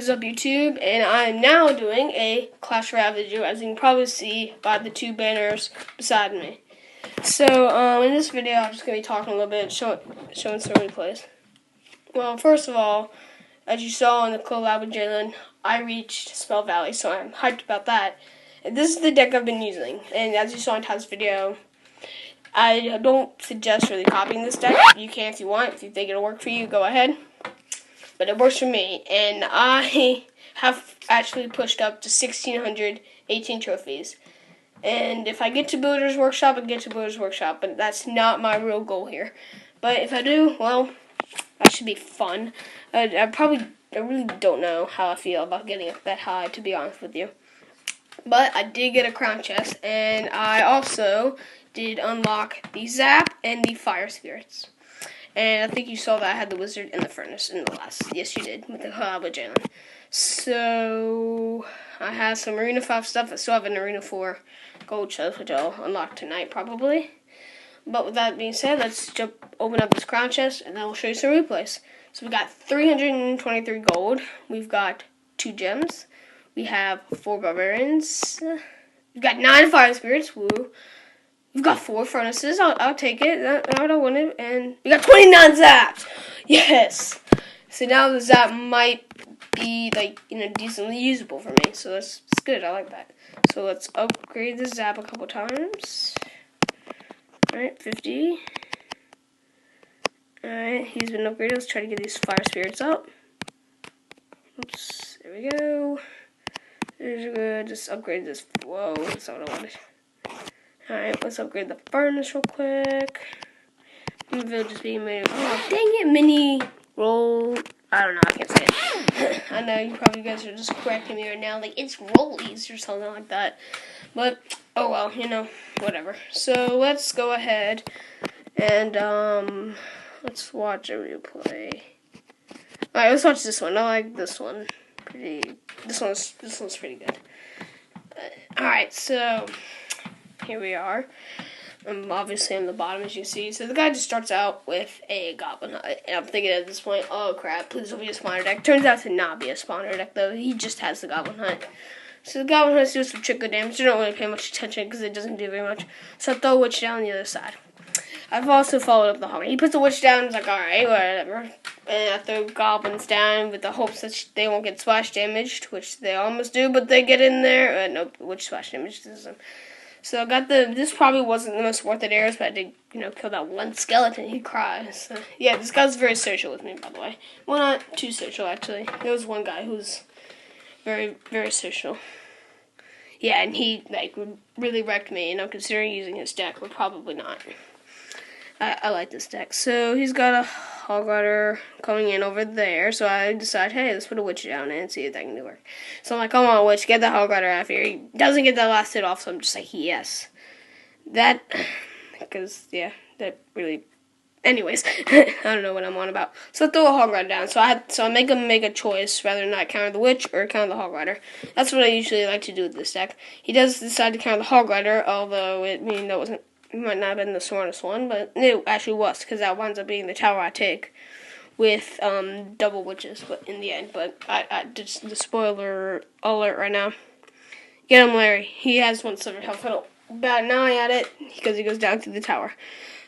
is up, YouTube? And I am now doing a Clash Royale video, as you can probably see by the two banners beside me. So, in this video, I'm just going to be talking a little bit, showing some replays. Well, first of all, as you saw in the collab with Jalen, I reached Spell Valley, so I'm hyped about that. And this is the deck I've been using, and as you saw in Ty's video, I don't suggest really copying this deck. You can if you want. If you think it'll work for you, go ahead. But it works for me, and I have actually pushed up to 1,618 trophies. And if I get to Builder's Workshop, I get to Builder's Workshop, but that's not my real goal here. But if I do, well, that should be fun. I really don't know how I feel about getting it that high, to be honest with you. But I did get a crown chest, and I also did unlock the Zap and the Fire Spirits. And I think you saw that I had the Wizard and the Furnace in the last. Yes, you did, with the collab with Jalen. So, I have some Arena 5 stuff. I still have an Arena 4 gold chest, which I'll unlock tonight, probably. But with that being said, let's open up this crown chest, and then we'll show you some replays. So, we got 323 gold. We've got 2 gems. We have 4 Barbarians. We've got 9 Fire Spirits. Woo. We've got 4 Furnaces. I'll take it. That's what I wanted. And we got 29 Zaps. Yes. So now the Zap might be, decently usable for me. So that's good. I like that. So let's upgrade the Zap a couple times. Alright, 50. Alright, he's been upgraded. Let's try to get these Fire Spirits up. Oops. There we go. There's good. Just upgrade this. Whoa. That's not what I wanted. Alright, let's upgrade the Furnace real quick. It'll just be made. Oh, dang it, mini roll. I don't know, I can't say it. I know you guys are just correcting me right now, like it's rollies or something like that. But, oh well, whatever. So let's go ahead and let's watch a replay. Alright, let's watch this one. I like this one. This one's pretty good. Alright, so here we are. Obviously on the bottom, as you can see. So the guy just starts out with a Goblin Hut. And I'm thinking at this point, oh crap, please don't be a spawner deck. Turns out to not be a spawner deck, though. He just has the Goblin Hut. So the Goblin Hut does some trickle damage. I don't really pay much attention because it doesn't do very much. So I throw a Witch down on the other side. I've also followed up the Hog. He puts the Witch down and is like, alright, whatever. And I throw Goblins down with the hopes that they won't get splash damaged, which they almost do, but they get in there. Nope, Witch splash damage does them. So I got this probably wasn't the most worth it arrows, but I did, kill that one skeleton. He cries. So, yeah, this guy's very social with me, by the way. Well, not too social, actually. There was one guy who's very, very social. Yeah, and he, really wrecked me, and I'm considering using his deck, but probably not. I like this deck. So he's got a Hog Rider coming in over there. So I decide, hey, let's put a Witch down and see if that can work. So I'm like, come on, Witch, get the Hog Rider out of here. He doesn't get that last hit off, so I'm just like, yes. Because, yeah, that really... Anyways, I don't know what I'm on about. So I throw a Hog Rider down. So I make him make a choice, rather than not counter the Witch or counter the Hog Rider. That's what I usually like to do with this deck. He does decide to counter the Hog Rider, although it might not have been the smartest one, but it actually was, because that winds up being the tower I take with double Witches, but in the end. But I just the spoiler alert right now. Get him, Larry. He has 1 silver health. I don't bat an eye at it because he goes down to the tower.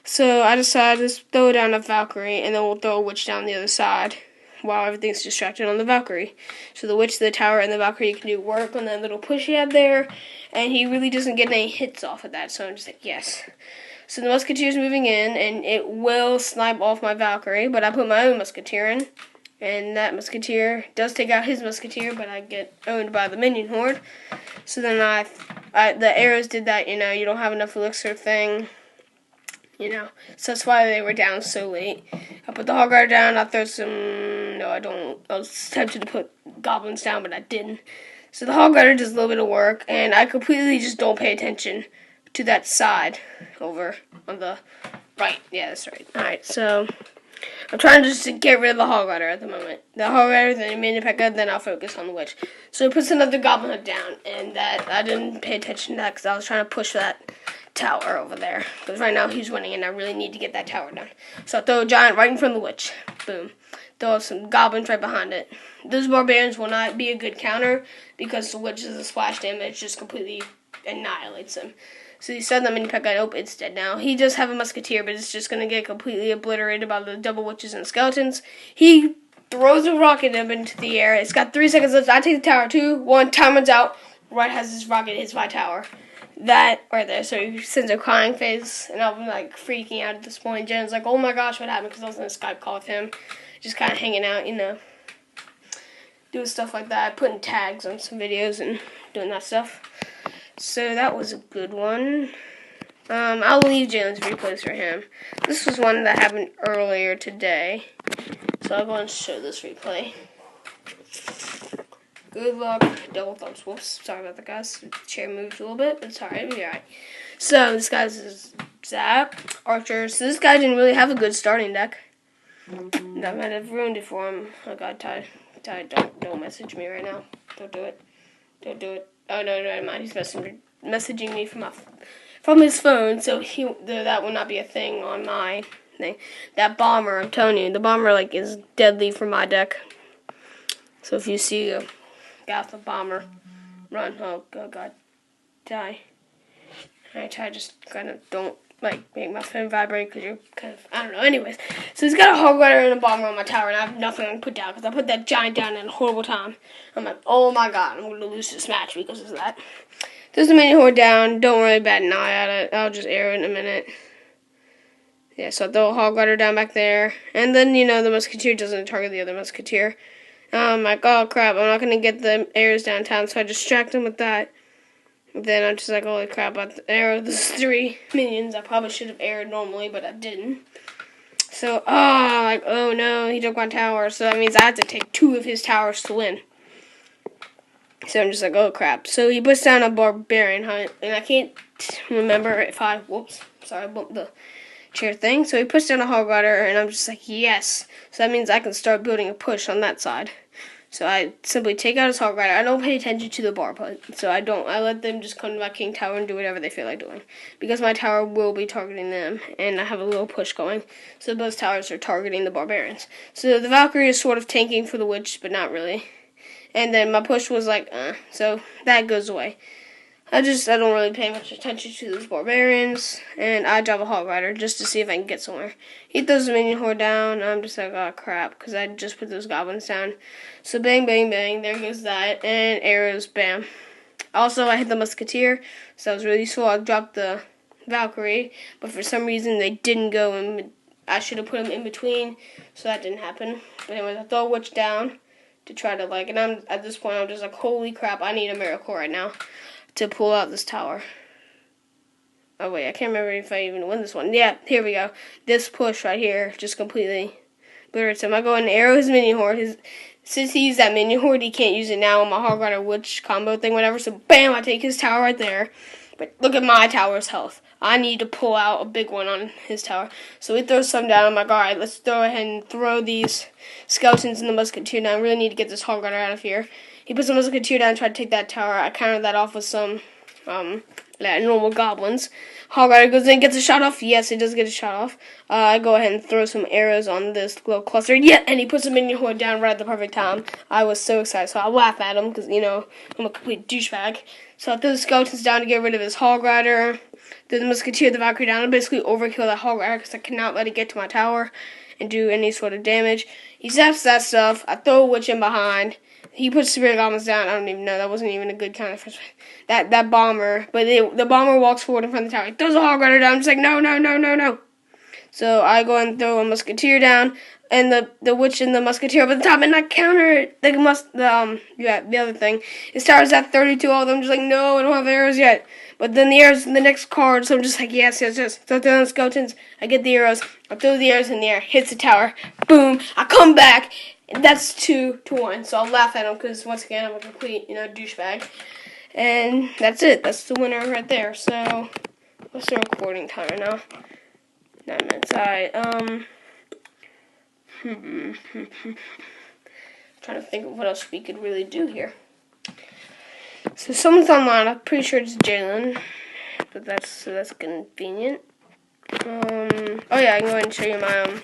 So I decided to throw down a Valkyrie, and then we'll throw a Witch down the other side while everything's distracted on the Valkyrie. So the Witch to the tower and the Valkyrie can do work on that little push he had there, and he really doesn't get any hits off of that, so I'm just like, yes. So the Musketeer's moving in, and it will snipe off my Valkyrie, but I put my own Musketeer in, and that Musketeer does take out his Musketeer, but I get owned by the Minion Horde. So then the arrows did that, you don't have enough elixir thing. So that's why they were down so late. I put the Hog Rider down, I throw some, no I don't, I was tempted to put Goblins down, but I didn't. So the Hog Rider does a little bit of work, and I completely just don't pay attention to that side over on the right. Yeah, that's right. Alright, so I'm trying just to get rid of the Hog Rider at the moment. The Hog Rider, then Mini P.E.K.K.A., then I'll focus on the Witch. So it puts another Goblin Hut down, and that I didn't pay attention to that because I was trying to push that tower over there. Because right now he's winning, and I really need to get that tower down. So I throw a giant right in front of the Witch. boom. Throw some goblins right behind it. Those barbarians will not be a good counter because the witch is a splash damage, just completely annihilates them. So you stun them and you pick out, oh, it's dead now. He does have a musketeer, but it's just going to get completely obliterated by the double witches and skeletons. He throws a rocket up into the air. It's got 3 seconds left. I take the tower, 2, 1, time runs out. Right has this rocket hits my tower. That right there. So he sends a crying face, and I'm like freaking out at this point. Jen's like, oh my gosh, what happened? Because I was in a Skype call with him, just kind of hanging out, doing stuff like that, putting tags on some videos and doing that stuff. So that was a good one. I'll leave Jalen's replays for him. This was one that happened earlier today. So I'll go and show this replay. Good luck. Double thumbs. Whoops. Sorry about that, guys. The chair moved a little bit, but it's alright. It'll be alright. So this guy's Zap Archer. So this guy didn't really have a good starting deck. That might have ruined it for him. Oh god, Ty, don't message me right now. Don't do it. Don't do it. Oh no, never mind. He's messaging me from his phone, so that will not be a thing on my thing. That bomber, I'm telling you, the bomber is deadly for my deck. So if you see a guy with a bomber, run. Oh god, die. Alright, Ty, just kind of don't make my phone vibrate because you're kind of, I don't know. Anyways, so he's got a Hog Rider and a bomber on my tower, and I have nothing to put down because I put that giant down at a horrible time. I'm like, oh my god, I'm going to lose this match because of that. There's the mini horde down. Don't really bat an eye at it. I'll just air it in a minute. Yeah, so I throw a Hog Rider down back there, and then the Musketeer doesn't target the other Musketeer. I'm like, oh crap, I'm not going to get the arrows downtown, so I distract him with that. Then I'm just like, holy crap, I arrow those 3 minions. I probably should have aired normally, but I didn't. So, oh no, he took my tower, so that means I have to take 2 of his towers to win. So I'm just like, oh crap. So he puts down a barbarian hunt, and I can't remember if I bumped the chair thing. So he puts down a Hog Rider, and I'm just like, yes. So that means I can start building a push on that side. So I simply take out his Hog Rider. I don't pay attention to the bar putt. So I let them just come to my king tower and do whatever they feel like doing. Because my tower will be targeting them, and I have a little push going. So both towers are targeting the barbarians. So the Valkyrie is sort of tanking for the witch, but not really. And then my push was like, so that goes away. I don't really pay much attention to those barbarians, and I drop a Hog Rider just to see if I can get somewhere. He throws the minion horde down, and I'm just like, oh crap, because I just put those goblins down. So bang, bang, bang, there goes that, and arrows, bam. Also, I hit the Musketeer, so that was really useful. I dropped the Valkyrie, but for some reason they didn't go in. I should have put them in between, so that didn't happen. But anyways, I throw a witch down to try to and at this point I'm just like, holy crap, I need a miracle right now to pull out this tower. Oh wait, I can't remember if I even win this one. Yeah, here we go. This push right here just completely obliterates him. I go and arrow his minion horde. Since he used that minion horde, he can't use it now on my Hog Rider witch combo thing, whatever. So bam, I take his tower right there. But look at my tower's health. I need to pull out a big one on his tower. So he throws some down. I'm like, alright, let's go ahead and throw these skeletons in the Musketeer down. I really need to get this Hog Rider out of here. He puts the Musketeer down and tried to take that tower. I countered that off with some normal goblins. Hog Rider goes in, gets a shot off. Yes, he does get a shot off. I go ahead and throw some arrows on this little cluster. Yeah, and he puts the minion horde down right at the perfect time. I was so excited, so I laugh at him because, I'm a complete douchebag. So I threw the skeletons down to get rid of his Hog Rider. Threw the Musketeer, the Valkyrie down, and basically overkill that Hog Rider because I cannot let it get to my tower and do any sort of damage. He zaps that stuff. I throw a witch in behind. He puts Spirit Goblins down. I don't even know. That wasn't even a good kind of that bomber. But the bomber walks forward in front of the tower. He throws a Hog Rider down. I'm just like, no, no, no, no, no. So I go and throw a Musketeer down, and the witch and the Musketeer up at the top, and I counter the other thing. It starts at 32. All of them just like, no, I don't have arrows yet. But then the arrows in the next card, so I'm just like, yes, yes, yes. So I throw the skeletons. I get the arrows. I throw the arrows in the air. Hits the tower. Boom. I come back. And that's 2-1. So I'll laugh at him because once again I'm a complete, douchebag. And that's it. That's the winner right there. So what's the recording timer now? 9 minutes. Alright. Trying to think of what else we could really do here. So someone's online. I'm pretty sure it's Jalen, but that's convenient. Oh yeah, I can go ahead and show you my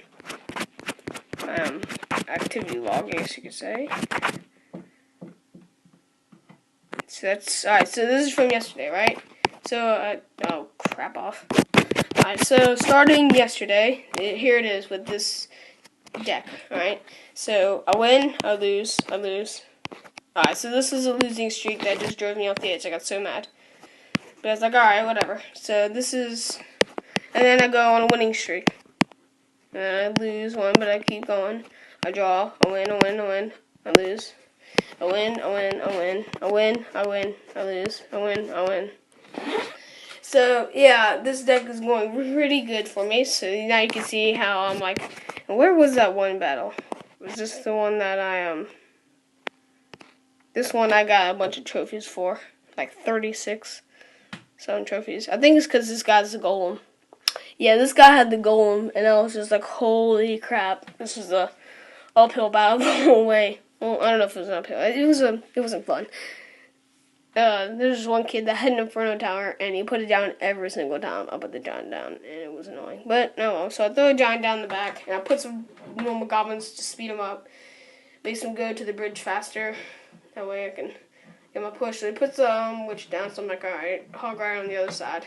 activity log, I guess you could say. So that's alright. So this is from yesterday, right? So oh crap off. Alright, so starting yesterday, here it is with this deck. Alright, so I win, I lose, I lose. Alright, so this is a losing streak that just drove me off the edge. I got so mad. But I was like, alright, whatever. So this is, and then I go on a winning streak. And I lose one, but I keep going. I draw, I win, I win, I win, I lose. I win, I win, I win, I win, I win, I lose, I win, I win. So, yeah, this deck is going pretty good for me. So now you can see how I'm like, where was that one battle? Was this the one that this one I got a bunch of trophies for. Like 36 some trophies. I think it's because this guy's the golem. Yeah, this guy had the golem, and I was just like, holy crap. This was a uphill battle the whole way. Well, I don't know if it was an uphill. It wasn't fun. There's one kid that had an Inferno Tower, and he put it down every single time I put the giant down, and it was annoying. But, no, so I throw a giant down the back, and I put some normal goblins to speed them up, makes them go to the bridge faster. That way I can get my push. So he puts the witch down, so I'm like, alright, Hog Rider on the other side.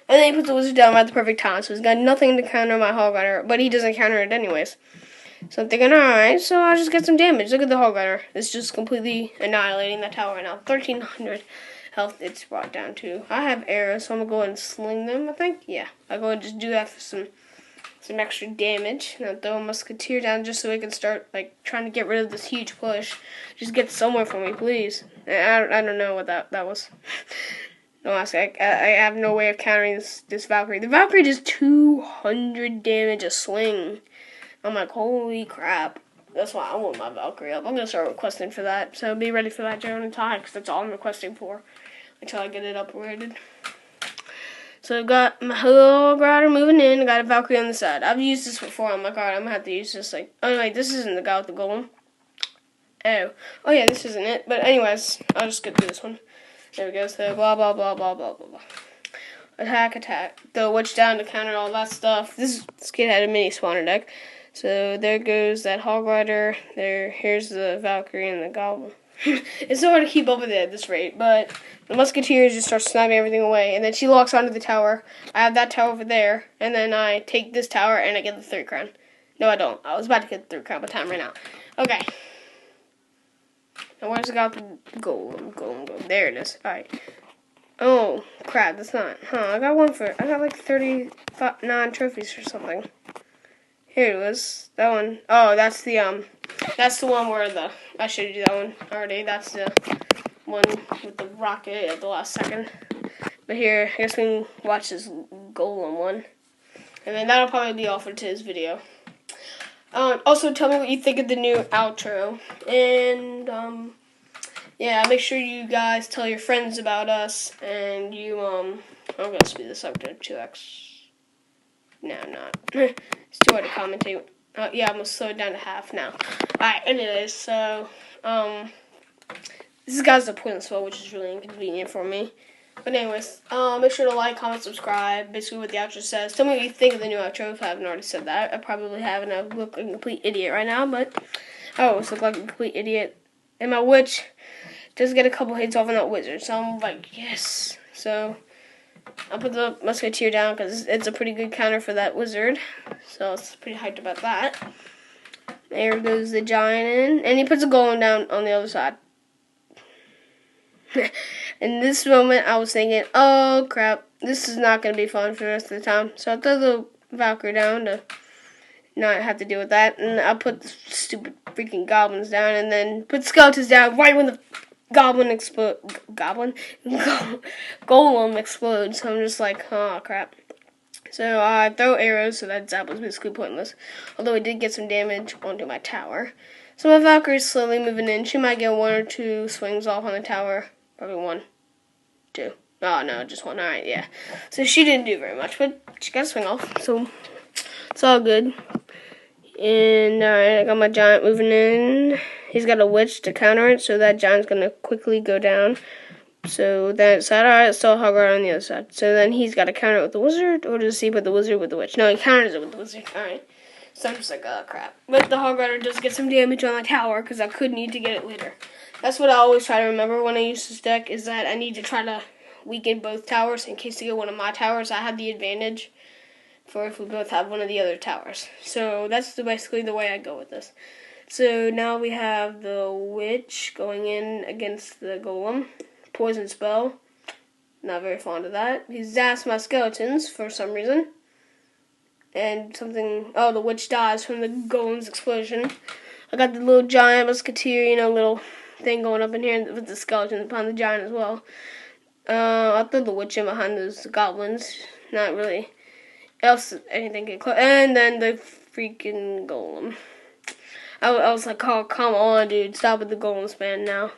And then he puts the wizard down at the perfect time, so he's got nothing to counter my Hog Rider, but he doesn't counter it anyways. So I'm thinking, alright, so I'll just get some damage. Look at the Hog Rider. It's just completely annihilating that tower right now. 1,300 health it's brought down to. I have arrows, so I'm going to go ahead and sling them, I think. Yeah, I'll go ahead and just do that for some extra damage. And I'll throw a Musketeer down just so we can start, like, trying to get rid of this huge push. Just get somewhere for me, please. I don't know what that was. No, I have no way of countering this Valkyrie. The Valkyrie does 200 damage a swing. I'm like, holy crap. That's why I want my Valkyrie up. I'm going to start requesting for that. So be ready for that during the time, because that's all I'm requesting for until I get it upgraded. So I've got my Hog Rider moving in. I got a Valkyrie on the side. I've used this before. I'm like, alright, I'm going to have to use this. Like, oh, wait, this isn't the guy with the golem. Oh, yeah, this isn't it. But anyways, I'll just get through this one. There we go. So blah, blah, blah, blah, blah, blah, blah. Attack, attack. Throw a witch down to counter all that stuff. This kid had a mini spawner deck. So there goes that Hog Rider. Here's the Valkyrie and the Goblin. It's so hard to keep up with it at this rate, but the Musketeers just start sniping everything away, and then she locks onto the tower. I have that tower over there, and then I take this tower and I get the third crown. No, I don't. I was about to get the third crown, but time ran out. Okay. Now where's the guy with the golem? There it is. Alright. Oh, crap, that's not. I got like 39 trophies or something. Here it was. That one. Oh, that's the one where I showed you that one already. That's the one with the rocket at the last second. But here, I guess we can watch this golem one. And then that'll probably be all for today's video. Also, tell me what you think of the new outro. And, yeah, make sure you guys tell your friends about us. And you, I'm going to speed this up to 2x. No, I'm not. It's too hard to commentate. Yeah, I'm going to slow it down to half now. Alright, anyways, so, this guy's a pointless spell, which is really inconvenient for me. But anyways, make sure to like, comment, subscribe, basically what the outro says. Tell me what you think of the new outro if I haven't already said that. I probably haven't. I look like a complete idiot right now, but I always look like a complete idiot. And my witch does get a couple hits off on that wizard, so I'm like, yes. So I'll put the Musketeer down because it's a pretty good counter for that wizard. So it's pretty hyped about that. There goes the giant in. And he puts a golem down on the other side. In this moment, I was thinking, oh, crap. This is not going to be fun for the rest of the time. So I throw the Valkyrie down to not have to deal with that. And I'll put the stupid freaking goblins down. And then put skeletons down right when the golem explodes. So I'm just like, oh, crap. So I throw arrows, so that zap was basically pointless. Although it did get some damage onto my tower. So my Valkyrie's slowly moving in. She might get 1 or 2 swings off on the tower. Probably 1, 2. Oh, no, just 1. Alright, yeah. So she didn't do very much, but she got a swing off. So it's all good. And, alright, I got my giant moving in. He's got a witch to counter it, so that giant's going to quickly go down. So that side, alright, still a Hog Rider on the other side. So then he's got to counter it with the wizard, or does he put the wizard with the witch? No, he counters it with the wizard. Alright. So I'm just like, oh crap. But the Hog Rider does get some damage on my tower because I could need to get it later. That's what I always try to remember when I use this deck, is that I need to try to weaken both towers in case they get one of my towers. I have the advantage for if we both have one of the other towers. So that's basically the way I go with this. So now we have the Witch going in against the Golem. Poison spell. Not very fond of that. He zaps my skeletons for some reason. And something... Oh, the Witch dies from the Golem's explosion. I got the little giant musketeer, little thing going up in here with the skeletons behind the giant as well. I'll throw the Witch in behind those goblins. Not really else anything get close. And then the freaking Golem. I was like, oh, come on, dude. Stop with the Golem spam now.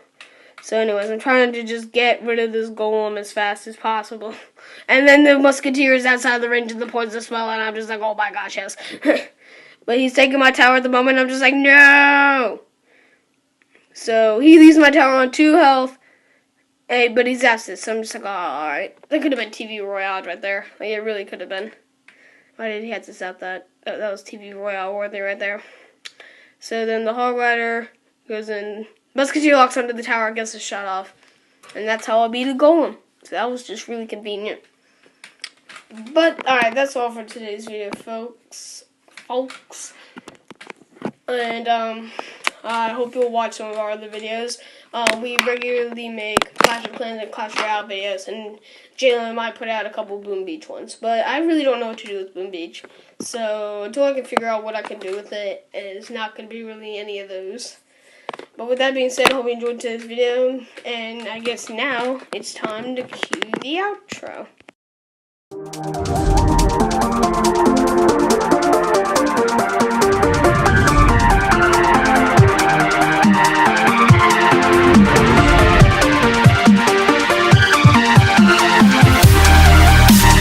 So anyways, I'm trying to just get rid of this Golem as fast as possible. And then the Musketeer is outside the range of the poison spell, and I'm just like, oh my gosh, yes. But he's taking my tower at the moment, I'm just like, no! So he leaves my tower on 2 health, but he's zaps it, so I'm just like, oh, alright. That could have been TV Royale right there. Like, it really could have been. Why did he have to zap that? That was TV Royale worthy right there. So then the Hog Rider goes in. Musketeer locks onto the tower, gets a shot off. And that's how I beat a Golem. So that was just really convenient. But, alright, that's all for today's video, folks. And, I hope you'll watch some of our other videos. We regularly make Clash of Clans and Clash Royale videos, and Jalen might put out a couple Boom Beach ones. But I really don't know what to do with Boom Beach. So until I can figure out what I can do with it, it's not going to be really any of those. But with that being said, I hope you enjoyed today's video. And I guess now it's time to cue the outro.